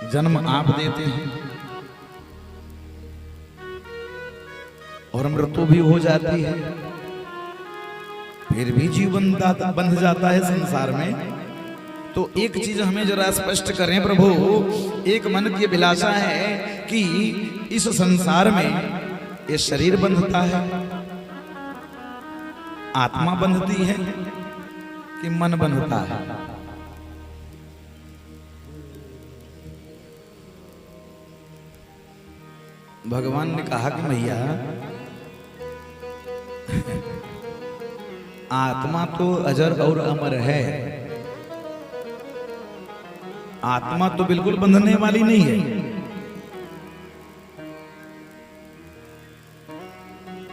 जन्म आप देते हैं और मृत्यु भी हो जाती है, फिर भी जीवन बंध जाता है संसार में। तो एक चीज हमें जरा स्पष्ट करें प्रभु, एक मन की अभिलाषा है कि इस संसार में ये शरीर बंधता है, आत्मा बंधती है कि मन बंधता है? भगवान ने कहा कि मैया आत्मा तो अजर और अमर है, आत्मा तो बिल्कुल बंधने वाली नहीं है,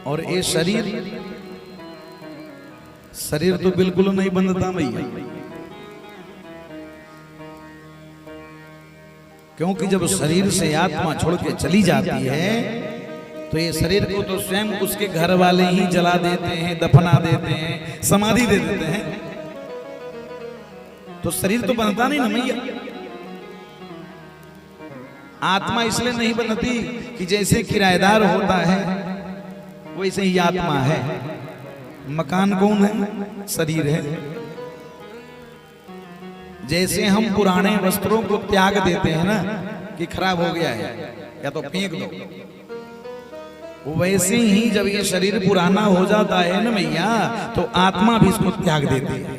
और ये शरीर तो बिल्कुल नहीं बंधता मैया। क्योंकि जब शरीर से आत्मा छोड़ के चली जाती है तो ये शरीर को तो स्वयं उसके घर वाले ही जला देते हैं, दफना देते हैं, समाधि दे देते हैं। तो शरीर तो बनता नहीं ना मैया। आत्मा इसलिए नहीं बनती कि जैसे किराएदार होता है वैसे ही आत्मा है। मकान कौन है? शरीर है। जैसे हम पुराने वस्त्रों को त्याग देते हैं ना कि खराब हो गया है या तो फेंक दो, वैसे ही जब ये शरीर पुराना हो जाता है ना मैया तो आत्मा भी इसको त्याग देती है।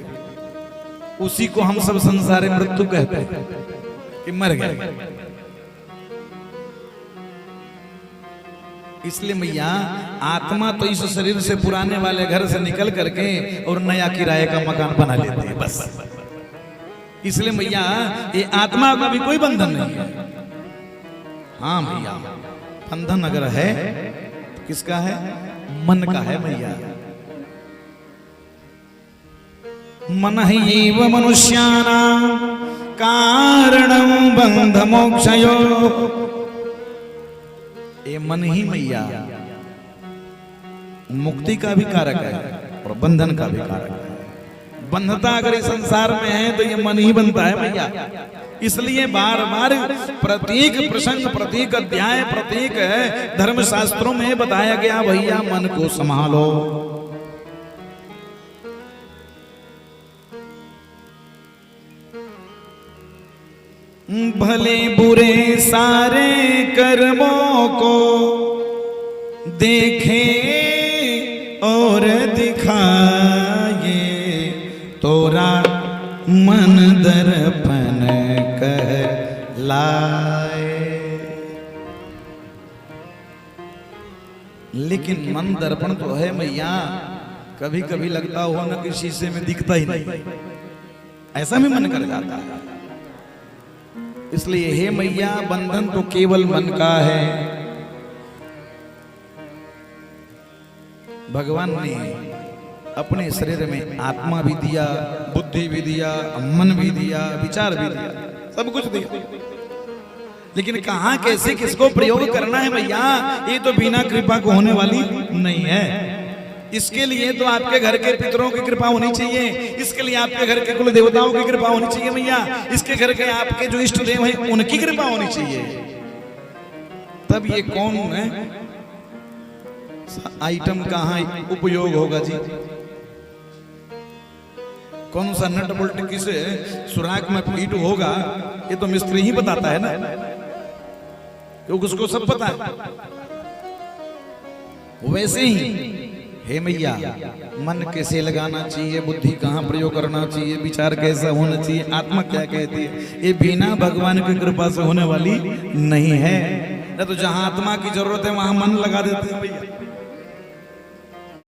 उसी को हम सब संसारी मृत्यु कहते हैं कि मर गए। इसलिए मैया आत्मा तो इस शरीर से पुराने वाले घर से निकल करके और नया किराए का मकान बना लेते हैं बस। इसलिए मैया ये आत्मा का भी कोई बंधन नहीं है। हाँ मैया, बंधन अगर है तो किसका है? मन का है मैया। मन ही व मनुष्याणां कारणं बंध मोक्षयो। ये मन ही मैया मुक्ति का भी कारक है और बंधन का भी कारक है। बंधता अगर इस संसार में है तो ये मन ही बनता है मैया। इसलिए बार बार प्रत्येक प्रसंग, प्रत्येक अध्याय, प्रत्येक धर्म शास्त्रों में बताया गया भैया मन को संभालो। भले बुरे सारे कर्मों को देखे और दिखाए, तोरा मन दर्पण कहलाए। लेकिन मन दर्पण तो है मैया, कभी कभी लगता हो ना कि शीशे में दिखता ही नहीं, ऐसा भी मन कर जाता है। इसलिए हे मैया बंधन तो केवल मन का है। भगवान ने अपने शरीर में आत्मा भी दिया, बुद्धि भी दिया, मन भी दिया, विचार भी दिया, सब कुछ दिया। लेकिन कहां कैसे किसको प्रयोग करना है भैया, ये तो बिना कृपा को होने वाली नहीं है। इसके लिए तो आपके घर के पितरों की कृपा होनी चाहिए, इसके लिए आपके घर के कुल देवताओं की कृपा होनी चाहिए मैया, इसके घर के आपके जो इष्ट देव हैं उनकी कृपा होनी चाहिए। तब ये कौन है आइटम कहाँ उपयोग होगा जी? कौन सा नट बोल्ट किसे सुराख में फिट होगा ये तो मिस्त्री ही बताता है ना, क्योंकि उसको सब पता है। वैसे ही हे मैया मन कैसे लगाना चाहिए, बुद्धि कहाँ प्रयोग करना चाहिए, विचार कैसा होना चाहिए, आत्मा क्या कहती है, ये बिना भगवान की कृपा से होने वाली नहीं है। न तो जहां आत्मा की जरूरत है वहां मन लगा देते हैं भैया।